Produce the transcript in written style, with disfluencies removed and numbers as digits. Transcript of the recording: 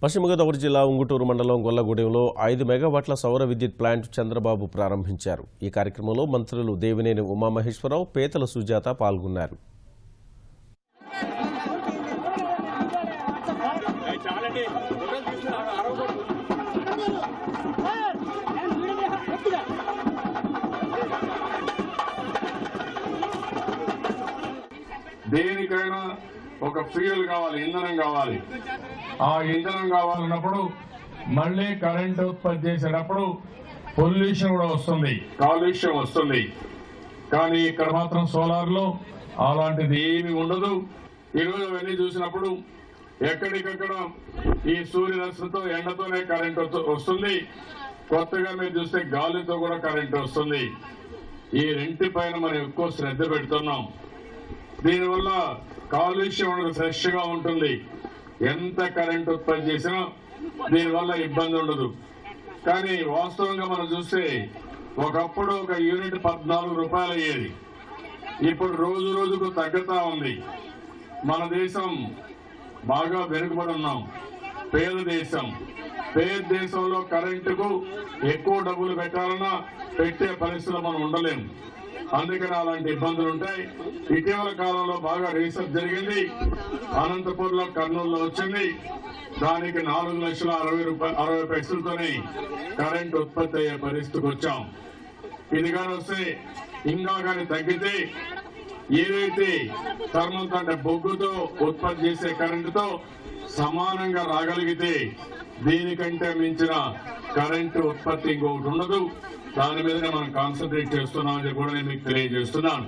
పశ్చిమ గోదావరి జిల్లా ఉంగుటూరు మండలం గొల్లగూడెంలో 5 మెగావాట్ల సౌర విద్యుత్ ప్లాంట్ చంద్రబాబు ప్రారంభించారు. ఈ కార్యక్రమంలో మంత్రులు దేవినేని ఉమామహేశ్వరరావు, పేతల సుజాత పాల్గొన్నారు. దేనికైనా ఒక ఫ్యూయల్ కావాలి, ఇంధనం కావాలి. ఆ ఇంధనం కావాలన్నప్పుడు మళ్ళీ కరెంట్ ఉత్పత్తి చేసేటప్పుడు పొల్యూషన్ కూడా వస్తుంది, కాలుష్యం వస్తుంది. కానీ ఇక్కడ మాత్రం సోలార్ లో అలాంటిది ఏమి ఉండదు. ఈరోజు అవన్నీ చూసినప్పుడు ఎక్కడికక్కడ ఈ సూర్యరశ్మితో ఎండతోనే కరెంట్ వస్తుంది. కొత్తగా మీరు చూస్తే గాలితో కూడా కరెంట్ వస్తుంది. ఈ రెంటి పైన మనం ఎక్కువ శ్రద్ధ పెడుతున్నాం. దీనివల్ల కాలుష్యం అనేది ఫ్రెష్ గా ఉంటుంది. ఎంత కరెంట్ ఉత్పత్తి చేసినా దీనివల్ల ఇబ్బంది ఉండదు. కానీ వాస్తవంగా మనం చూస్తే ఒకప్పుడు ఒక యూనిట్ 14 రూపాయలు అయ్యేది. ఇప్పుడు రోజు రోజుకు తగ్గుతా ఉంది. మన దేశం బాగా వెనుకబడి ఉన్నాం, పేద దేశం. పేద దేశంలో కరెంటుకు ఎక్కువ డబ్బులు పెట్టాలన్నా పెట్టే పరిస్థితులు మనం ఉండలేము. అందుకని అలాంటి ఇబ్బందులు ఉంటాయి. ఇటీవల కాలంలో బాగా రీసెర్చ్ జరిగింది. అనంతపూర్ లో, కర్నూలులో వచ్చింది. దానికి 4,60,000 పైసలతోనే కరెంట్ ఉత్పత్తి అయ్యే పరిస్థితికి వచ్చాం. ఇది కానీ వస్తే ఇంకా కానీ తగ్గితే ఏదైతే థర్మల్ అంటే బొగ్గుతో ఉత్పత్తి చేసే కరెంటుతో సమానంగా రాగలిగితే దీనికంటే మించిన కరెంటు ఉత్పత్తి ఇంకొకటి ఉండదు. దాని మీదనే మనం కాన్సన్ట్రేట్ చేస్తున్నామని కూడా నేను మీకు తెలియజేస్తున్నాను.